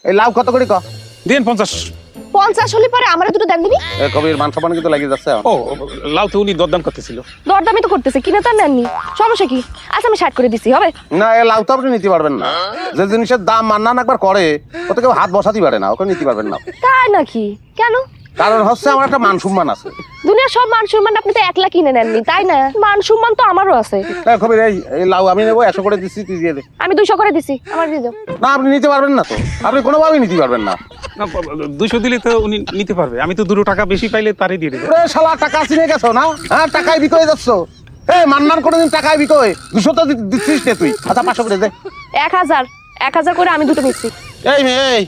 এই লাউ কত করে ক? দিন 50। 50 হলে পরে আমারে দুটো দেন দিবি। কবির মান সম্মান কিন্তু লাগিয়ে যাচ্ছে। ও লাউ তো উনি দরদাম করতেছিল। দরদামি তো করতেছে, কিনে তো আর নেননি, সমস্যা কি? আচ্ছা আমি 60 করে দিছি, হবে? না, এই লাউ তো আপনি নিতে পারবেন না। যে জিনিসের দাম মান্নান একবার করে ওতে কেউ হাত বসাতে পারে না, ওকে নিতে পারবেন না। তাই নাকি? কেন? কারণ হচ্ছে আমার একটা মান সম্মান আছে। দুনিয়ার সব মান সম্মান আপনি তো একলা কিনে নেননি, তাই না? মান সম্মান তো আমারও আছে। কবির এই লাউ আমি নেবো, 100 করে দিচ্ছি, তুই দিয়ে দে। আমি 200 করে দিছি, আমার দিয়ে দাও। না, আপনি নিতে পারবেন না তো, আপনি কোনোভাবেই নিতে পারবেন না। না 200 দিলে তো উনি নিতে পারবে, আমি তো 2 টাকা বেশি পাইলে তারই দিয়ে দেবো। শালা টাকা চিনে গেছো না? হ্যাঁ, টাকায় বিকয়ে যাচ্ছ। এই মান্নান কোনোদিন টাকায় বিকয় 200 তো দিচ্ছিস নে তুই। আচ্ছা 500 করে দে। 1000 করে আমি দুটো নিচ্ছি। এই মেয়ে, এই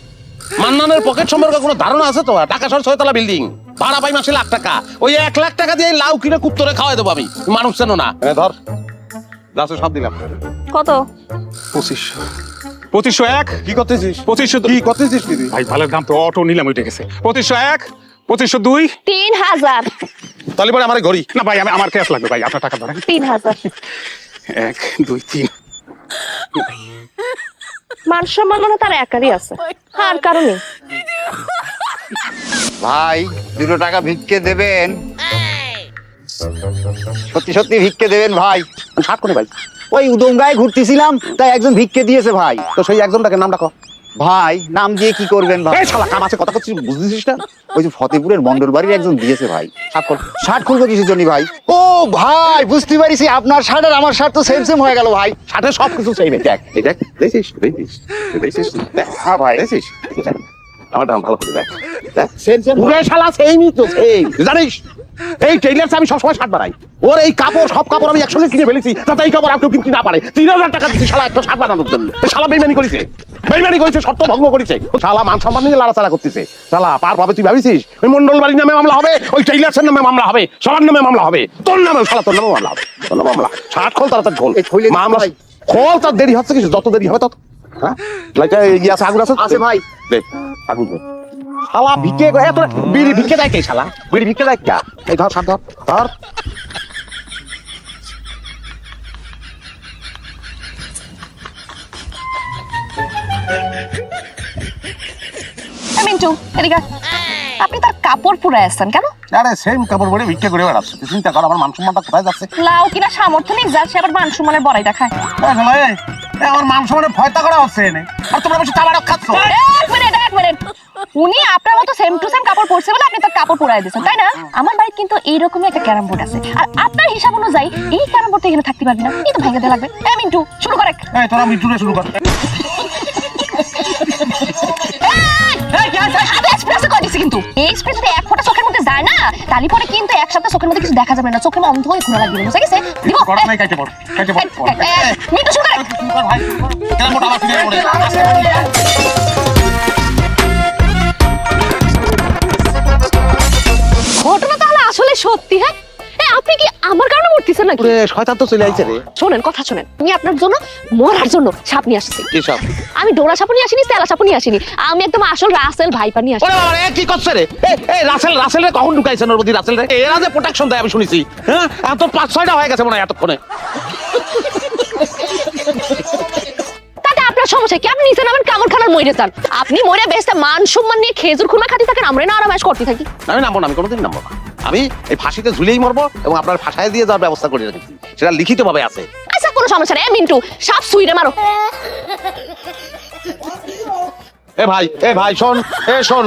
মান্নানের পকেট সম্পর্কে কোনো ধারণা আছে তো? টাকা শহর 6 তলা বিল্ডিং, ভাড়া পাই মাসে লাখ টাকা। ওই 1 লাখ টাকা দিয়ে লাউ কিনে কুত্তরে খাওয়াই দেবো আমি, মানুষ চেনো না। ধর গাছে সব দিলাম। কত? 2500। 2501। কি করতেছিস? 2500 কি করতেছিস তুই? ভাই ভালোর দাম তো, অটো নিলাম উঠে গেছে। 2501, 2502। 3000। তাহলে পরে আমার ঘড়ি। না ভাই আমার ক্যাশ লাগবে ভাই, আপনার টাকা ধরেন। 3000। 1 2 3। মান সম্মান মানে তার একারই আছে, আর কারণে। ভাই 2 টাকা ভিক্ষে দেবেন? সত্যি সত্যি ভিক্ষে দেবেন ভাই? 60 করে ভাই। ওই উদমগায় ঘুরতেছিলাম, তাই একজন ভিক্ষে দিয়েছে ভাই। তো সেই একজনটাকে নাম ডাকো। ভাই নাম দিয়ে কি করবেন ভাই? এই শালা কাম আছে কথা করছিস, বুঝতেছিস না? ওই যে ফতেপুরের মন্ডল বাড়ির একজন দিয়েছে ভাই। 60 কর। 60 খুলবো কিসের জন্য ভাই? ও ভাই বুঝতে পারিছি, আপনার শার্ট আর আমার শার্ট তো সেম সেম হয়ে গেল ভাই। 60 সব কিছু সেই দেখ, এই দেখ, দেখছিস দেখছিস দেখ। হ্যাঁ ভাই। দেখছিস দেখ, আমার দাম ভালো করে দেখ দেখ, সেম সেম পুরো শালা সেইমই তো সেই। জানিস এই টেইলার্স আমি সবসময় 60 বাড়াই। ওর এই কাপড় সব কাপড় আমি একসঙ্গে কিনে ফেলেছি, তাতে এই কাপড় আর কেউ কিনতে না পারে। 3000 টাকা দিচ্ছি শালা একটা 60 বানানোর জন্য। শালা বেইমানি করেছে, শর্ত ভঙ্গ করেছে। শালা মান সম্মান নিয়ে লাড়াচাড়া করতেছে। শালা পার পাবে তুই ভাবিছিস? ওই মন্ডল বাড়ির নামে মামলা হবে, ওই টেইলার্সের নামে মামলা হবে, সবার নামে মামলা হবে, তোর নামে শালা তোর নামে মামলা হবে। তোর নামে মামলা। 60 খোল তাড়াতাড়ি খোল। এই খোলে মামলা ভাই। খোল, তার দেরি হচ্ছে কিছু, যত দেরি হবে তত। হ্যাঁ লাইটা ইয়ে আছে, আগুন আছে? আছে ভাই। দে আগুন দে। শালা ভিক্ষে এত বিড়ি ভিক্ষে দেয় কে? শালা বিড়ি ভিক্ষে দেয় কে? এই ধর সাত ধর ধর। মিন্টু এদিকে আয়। আপনি তার কাপড় পুরাই আসছেন কেন? আরে সেম কাপড় পরে ভিক্ষে করে বেড়াচ্ছে, তুই চিন্তা কর আমার মান সম্মানটা কোথায় যাচ্ছে। লাউ কিনা সামর্থ্য নেই, যাচ্ছে আবার মান সম্মানের বড়াই দেখায়। আমার মান সম্মানের ভয়টা করা হচ্ছে এনে, আর তোমরা বসে তামাক খাচ্ছ। এক মিনিট। উনি আপনার মতো সেম টু সেম কাপড় পরছে বলে আপনি তার কাপড় পরাই দিয়েছেন, তাই না? আমার বাড়িতে কিন্তু এইরকমই একটা ক্যারাম বোর্ড আছে, আর আপনার হিসাব অনুযায়ী এই ক্যারাম বোর্ড এখানে থাকতে পারবি না, এই তো ভেঙে দেওয়া লাগবে। মিন্টু শুরু করে। এই তোরা মিটুরে শুরু কর। কিন্তু এই স্প্রে যদি এক ফোঁটা চোখের মধ্যে যায় না, তাহলে পরে কিন্তু এক সপ্তাহ চোখের মধ্যে কিছু দেখা যাবে না, চোখের অন্ধ হয়ে ঘোরা লাগবে, বুঝা গেছে? দিব করা নাই, কাইতে পড় কাইতে পড়। মিন্টু শুরু করে। ভাই কেন মোটা আমার ফিরে পড়ে। ঘটনা তাহলে আসলে সত্যি? হ্যাঁ আপনি কি আমার কারণে মরতেছেন নাকি? ওরে শয়তান তো চলে আইছে রে। শোনেন কথা শোনেন, আমি আপনার জন্য মরার জন্য সাপ নিয়ে আসছি। কি সব? আমি ডোরা সাপ নিয়ে আসিনি, তেলা সাপ নিয়ে আসিনি, আমি একদম আসল রাসেল ভাইপা নিয়ে আসছি। ওরে বাবা রে, কি করছে রে? এই রাসেল রে কখন ঢুকাইছেন ওর মধ্যে? রাসেল রে এরা যে প্রোটেকশন দেয় আমি শুনেছি। হ্যাঁ এত 5-6টা হয়ে গেছে মনে হয় এতক্ষণে। তাতে আপনার সমস্যা কি? আপনি নিচে নামেন কামড় খানার মরে যান। আপনি মরে বেসতে মান সম্মান নিয়ে খেজুর খুরমা খাতি থাকেন, আমরা না আরামাশ করতে থাকি। আমি নামবো না, আমি কোনোদিন নামবো না। আমি এই ফাঁসিতে ঝুলেই মরবো এবং আপনার ফাঁসায় দিয়ে যাওয়ার ব্যবস্থা করে রেখেছি, সেটা লিখিত ভাবে আছে। আচ্ছা কোনো সমস্যা নেই, মিন্টু সাপ সুইরে মারো। এ ভাই শোন, শোন